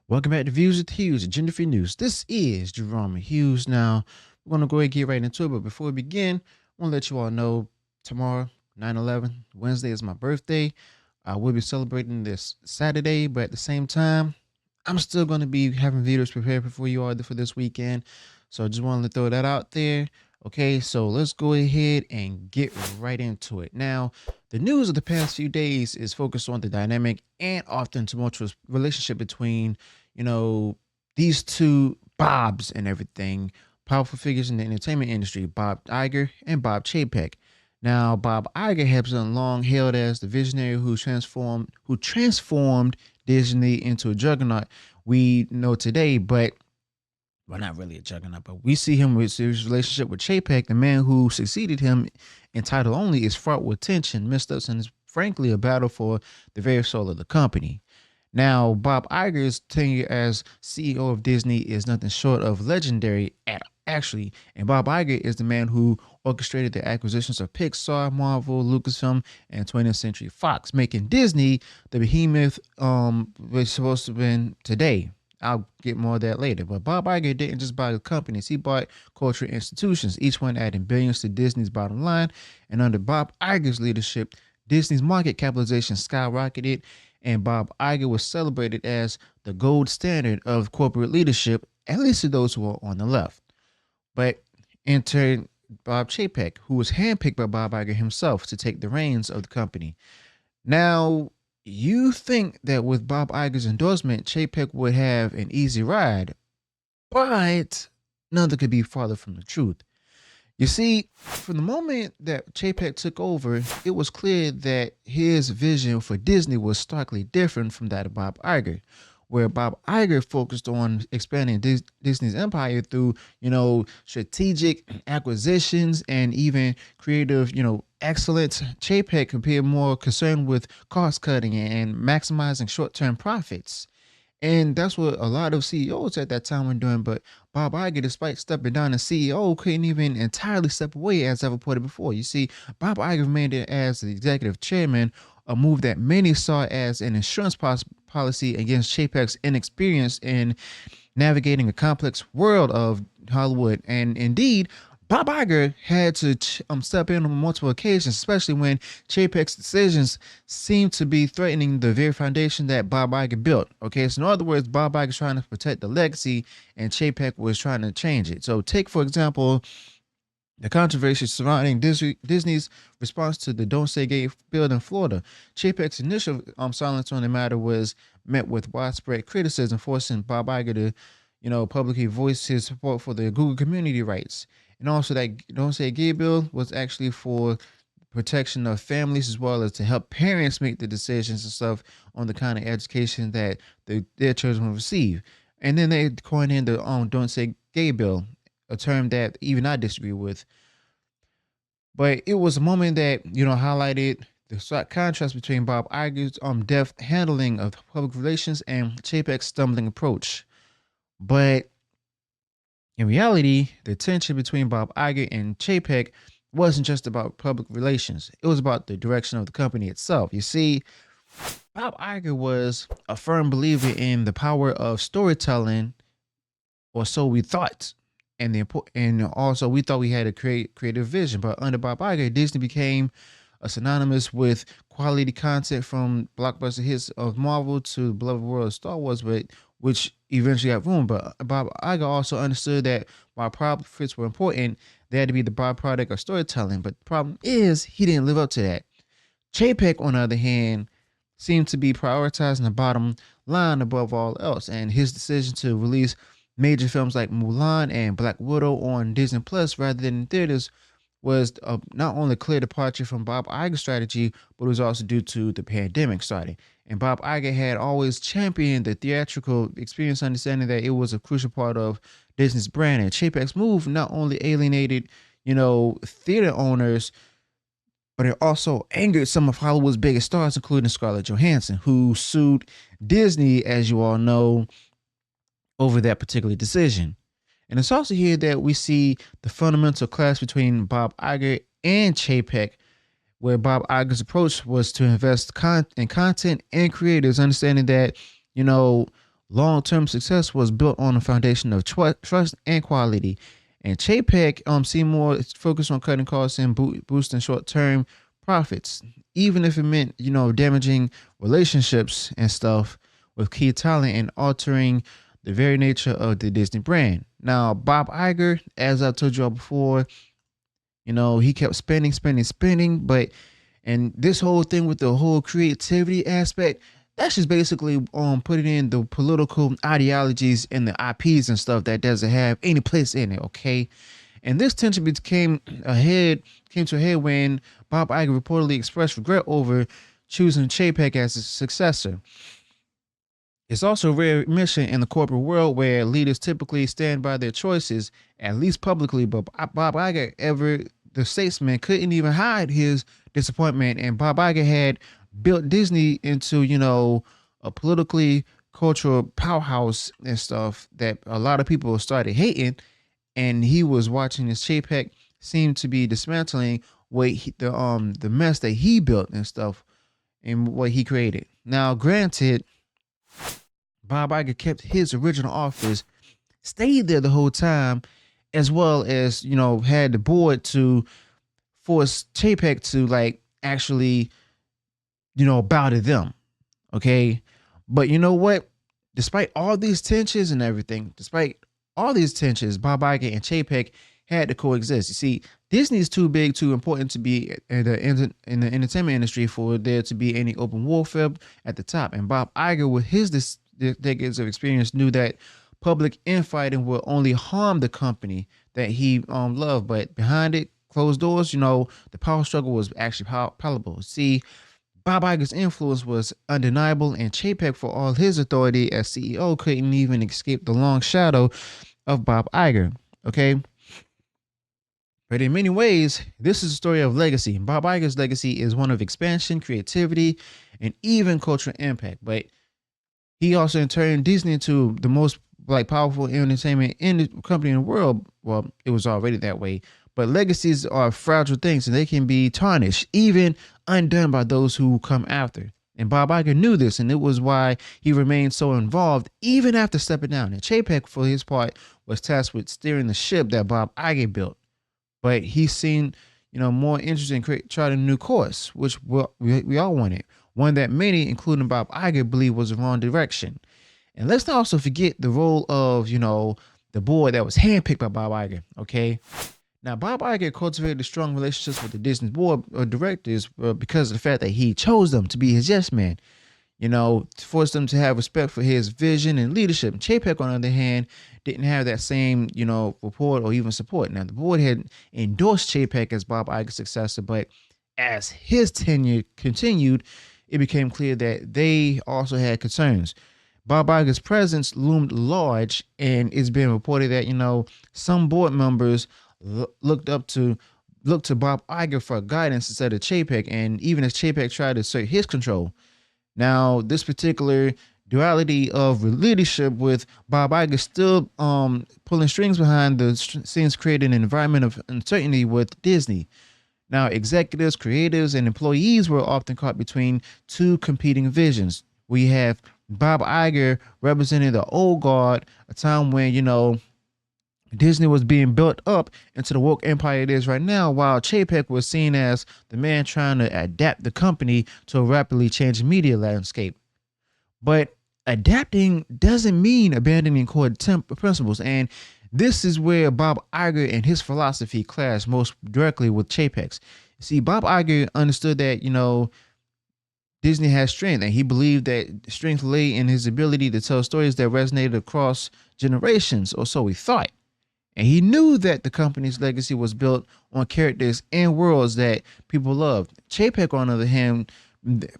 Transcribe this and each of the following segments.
Welcome back to Views with Hughes, Agenda Free News. This is Jerome Hughes. Now, we're going to go ahead and get right into it. But before we begin, I want to let you all know tomorrow, 9/11, Wednesday is my birthday. I will be celebrating this Saturday, but at the same time, I'm still going to be having videos prepared for you all for this weekend. So I just wanted to throw that out there. Okay, so let's go ahead and get right into it. Now, the news of the past few days is focused on the dynamic and often tumultuous relationship between you know, these two Bobs and everything, powerful figures in the entertainment industry, Bob Iger and Bob Chapek. Now, Bob Iger has been long hailed as the visionary who transformed Disney into a juggernaut we know today, but well, not really a juggernaut, but we see him with his relationship with Chapek, the man who succeeded him in title only, is fraught with tension, missteps, and is frankly a battle for the very soul of the company. Now, Bob Iger's tenure as CEO of Disney is nothing short of legendary actually, and Bob Iger is the man who orchestrated the acquisitions of Pixar, Marvel, Lucasfilm, and 20th Century Fox, making Disney the behemoth we're supposed to be today. I'll get more of that later. But Bob Iger didn't just buy the companies, he bought cultural institutions, each one adding billions to Disney's bottom line. And under Bob Iger's leadership, Disney's market capitalization skyrocketed, and Bob Iger was celebrated as the gold standard of corporate leadership, at least to those who are on the left. But enter Bob Chapek, who was handpicked by Bob Iger himself to take the reins of the company. Now, you think that with Bob Iger's endorsement, Chapek would have an easy ride, but nothing could be farther from the truth. You see, from the moment that Chapek took over, it was clear that his vision for Disney was starkly different from that of Bob Iger. Where Bob Iger focused on expanding Disney's empire through, strategic acquisitions and even creative, excellence, Chapek appeared more concerned with cost cutting and maximizing short term profits. And that's what a lot of CEOs at that time were doing. But Bob Iger, despite stepping down as CEO, couldn't even entirely step away, as I've reported before. You see, Bob Iger remained as the executive chairman, a move that many saw as an insurance policy against Chapek's inexperience in navigating a complex world of Hollywood. And indeed, Bob Iger had to step in on multiple occasions, especially when Chapek's decisions seemed to be threatening the very foundation that Bob Iger built. Okay, so in other words, Bob Iger's trying to protect the legacy, and Chapek was trying to change it. So, take for example the controversy surrounding Disney's response to the Don't Say Gay bill in Florida. Chapek's initial silence on the matter was met with widespread criticism, forcing Bob Iger to, publicly voice his support for the Google community rights. And also, that Don't Say Gay bill was actually for protection of families as well as to help parents make the decisions and stuff on the kind of education that their children will receive. And then they coined in the Don't Say Gay bill, a term that even I disagree with. But it was a moment that, highlighted the stark contrast between Bob Iger's deft handling of public relations and Chapek's stumbling approach. But in reality, the tension between Bob Iger and Chapek wasn't just about public relations. It was about the direction of the company itself. You see, Bob Iger was a firm believer in the power of storytelling, or so we thought. And also we thought we had a creative vision, but under Bob Iger, Disney became synonymous with quality content from blockbuster hits of Marvel to the beloved world of Star Wars, but which eventually got ruined. But Bob Iger also understood that while profits were important, they had to be the byproduct of storytelling. But the problem is he didn't live up to that. Chapek, on the other hand, seemed to be prioritizing the bottom line above all else, and his decision to release major films like Mulan and Black Widow on Disney Plus rather than in theaters was not only a clear departure from Bob Iger's strategy, but it was also due to the pandemic starting. And Bob Iger had always championed the theatrical experience, understanding that it was a crucial part of Disney's brand. And Chapek's move not only alienated, theater owners, but it also angered some of Hollywood's biggest stars, including Scarlett Johansson, who sued Disney, as you all know, over that particular decision. And it's also here that we see the fundamental clash between Bob Iger and Chapek, where Bob Iger's approach was to invest in content and creators, understanding that, you know, long-term success was built on a foundation of trust and quality. And Chapek seemed more focused on cutting costs and boosting short-term profits, even if it meant, damaging relationships and stuff with key talent and altering the very nature of the Disney brand. Now, Bob Iger, as I told you all before, he kept spending, spending, spending, but and this whole thing with the whole creativity aspect, that's just basically putting in the political ideologies and the IPs and stuff that doesn't have any place in it, okay? And this tension came to a head when Bob Iger reportedly expressed regret over choosing Chapek as his successor. It's also a rare mission in the corporate world where leaders typically stand by their choices, at least publicly. But Bob Iger, the statesman, couldn't even hide his disappointment. And Bob Iger had built Disney into, a politically cultural powerhouse and stuff that a lot of people started hating. And he was watching his Chapek seem to be dismantling the mess that he built and stuff and what he created. Now, granted, Bob Iger kept his original office, stayed there the whole time, as well as, had the board to force Chapek to like actually, bow to them. Okay. But you know what? Despite all these tensions and everything, Bob Iger and Chapek had to coexist. You see, Disney is too big, too important to be in the entertainment industry for there to be any open warfare at the top. And Bob Iger, with his decades of experience, knew that public infighting will only harm the company that he loved. But behind it, closed doors, the power struggle was actually palatable. See, Bob Iger's influence was undeniable, and Chapek, for all his authority as CEO, couldn't even escape the long shadow of Bob Iger. Okay. But in many ways, this is a story of legacy. Bob Iger's legacy is one of expansion, creativity, and even cultural impact. But he also turned Disney into the most powerful entertainment company in the world. Well, it was already that way. But legacies are fragile things, and they can be tarnished, even undone by those who come after. And Bob Iger knew this, and it was why he remained so involved even after stepping down. And Chapek, for his part, was tasked with steering the ship that Bob Iger built. But he seemed, more interested in charting a new course, which we all wanted. One that many, including Bob Iger, believed was the wrong direction. And let's not also forget the role of, the board that was handpicked by Bob Iger, okay? Now, Bob Iger cultivated strong relationships with the Disney board of directors because of the fact that he chose them to be his yes man, forced them to have respect for his vision and leadership. Chapek, on the other hand, didn't have that same, report or even support. Now, the board had endorsed Chapek as Bob Iger's successor, but as his tenure continued, it became clear that they also had concerns. Bob Iger's presence loomed large, and it's been reported that, some board members looked to Bob Iger for guidance instead of Chapek, and even as Chapek tried to assert his control. Now, this particular duality of leadership with Bob Iger still pulling strings behind the scenes, creating an environment of uncertainty with Disney. Now, executives, creatives, and employees were often caught between two competing visions. We have Bob Iger representing the old guard, a time when, Disney was being built up into the woke empire it is right now, while Chapek was seen as the man trying to adapt the company to a rapidly changing media landscape. But adapting doesn't mean abandoning core principles, and this is where Bob Iger and his philosophy clashed most directly with Chapek's. See, Bob Iger understood that, Disney has strength, and he believed that strength lay in his ability to tell stories that resonated across generations, or so he thought. And he knew that the company's legacy was built on characters and worlds that people loved. Chapek, on the other hand,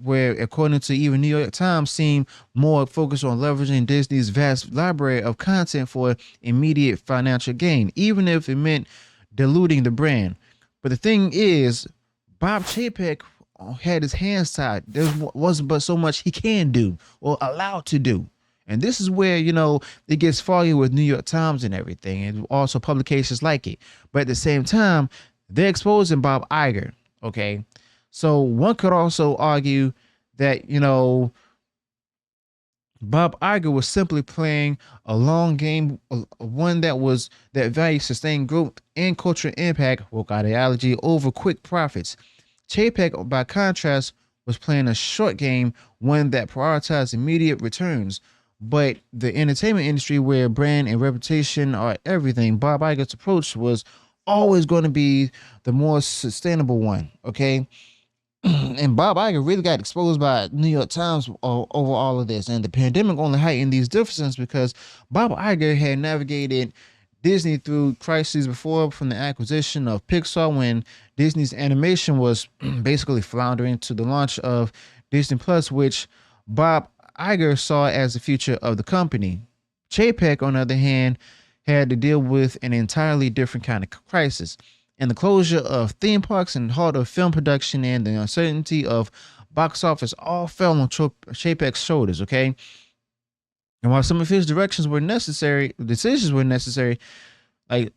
where according to even New York Times, seemed more focused on leveraging Disney's vast library of content for immediate financial gain, even if it meant diluting the brand. But the thing is, Bob Chapek had his hands tied. There wasn't but so much he can do or allowed to do. And this is where, it gets foggy with New York Times and everything, and also publications like it. But at the same time, they're exposing Bob Iger, okay? So one could also argue that, Bob Iger was simply playing a long game, one that valued sustained growth and cultural impact, woke ideology over quick profits. Chapek, by contrast, was playing a short game, one that prioritized immediate returns. But the entertainment industry, where brand and reputation are everything, Bob Iger's approach was always going to be the more sustainable one. Okay, and Bob Iger really got exposed by New York Times over all of this, and the pandemic only heightened these differences because Bob Iger had navigated Disney through crises before, from the acquisition of Pixar when Disney's animation was basically floundering, to the launch of Disney Plus, which Bob Iger saw as the future of the company. Chapek, on the other hand, had to deal with an entirely different kind of crisis, and the closure of theme parks and halt of film production and the uncertainty of box office all fell on Chapek's shoulders. Okay, and while some of his decisions were necessary, like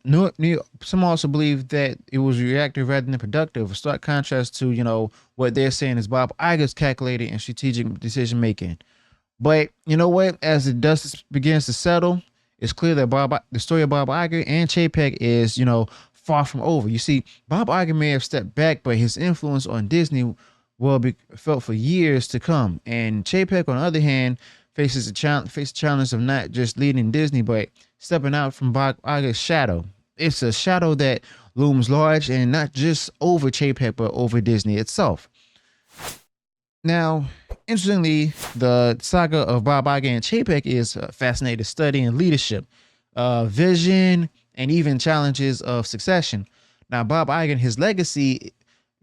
some also believe that it was reactive rather than productive. A stark contrast to what they're saying is Bob Iger's calculated and strategic decision making. But you know what? As the dust begins to settle, it's clear that the story of Bob Iger and Chapek is, far from over. You see, Bob Iger may have stepped back, but his influence on Disney will be felt for years to come. And Chapek, on the other hand, faces the challenge of not just leading Disney, but stepping out from Bob Iger's shadow. It's a shadow that looms large, and not just over Chapek, but over Disney itself. Now, interestingly, the saga of Bob Iger and Chapek is a fascinating study in leadership, vision, and even challenges of succession. Now, Bob Iger, his legacy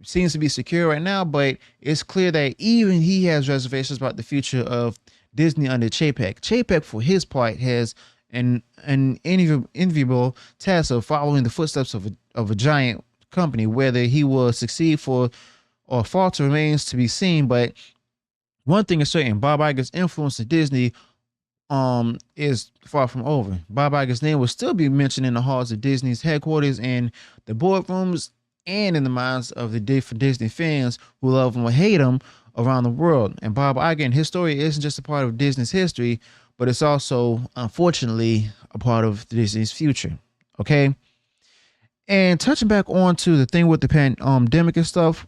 seems to be secure right now, but it's clear that even he has reservations about the future of Disney under Chapek. Chapek, for his part, has an enviable task of following the footsteps of a giant company. Whether he will succeed for or falter remains to be seen. But one thing is certain: Bob Iger's influence at Disney is far from over. Bob Iger's name will still be mentioned in the halls of Disney's headquarters, and the boardrooms, and in the minds of the different Disney fans who love him or hate him around the world. And Bob Iger and his story isn't just a part of Disney's history, but it's also, unfortunately, a part of Disney's future. Okay. And touching back on to the thing with the pandemic and stuff,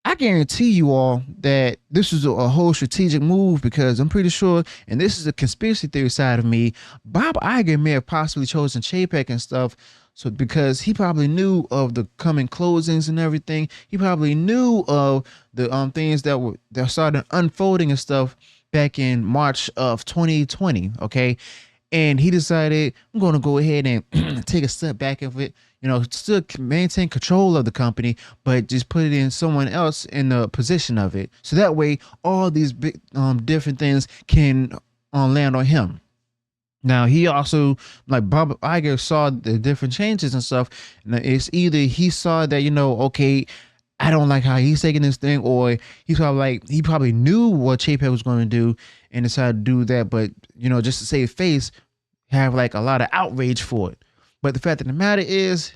I guarantee you all that this was a whole strategic move, because I'm pretty sure, and this is a conspiracy theory side of me, Bob Iger may have possibly chosen Chapek and stuff, so because he probably knew of the coming closings and everything. He probably knew of the things that started unfolding and stuff back in March of 2020. Okay, and he decided, I'm going to go ahead and take a step back of it, still maintain control of the company, but just put it in someone else in the position of it, so that way all these big different things can land on him. Now, he also, like Bob Iger, saw the different changes and stuff. And it's either he saw that, okay, I don't like how he's taking this thing, or he probably knew what Chapek was going to do and decided to do that, but just to save face, have like a lot of outrage for it. But the fact of the matter is,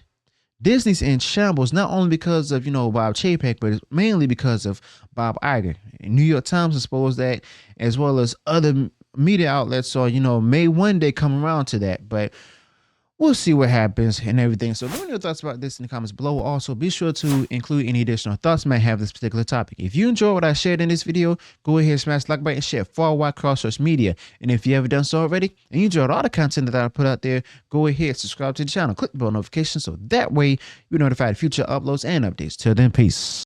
Disney's in shambles, not only because of Bob Chapek, but it's mainly because of Bob Iger. And New York Times exposed that, as well as other media outlets. So may one day come around to that, but we'll see what happens and everything. So let me know your thoughts about this in the comments below. Also, be sure to include any additional thoughts you might have this particular topic. If you enjoyed what I shared in this video, go ahead and smash the like button and share far wide across social media. And if you haven't done so already and you enjoyed all the content that I put out there, go ahead, subscribe to the channel, click the bell notification, so that way you're notified of future uploads and updates. Till then, peace.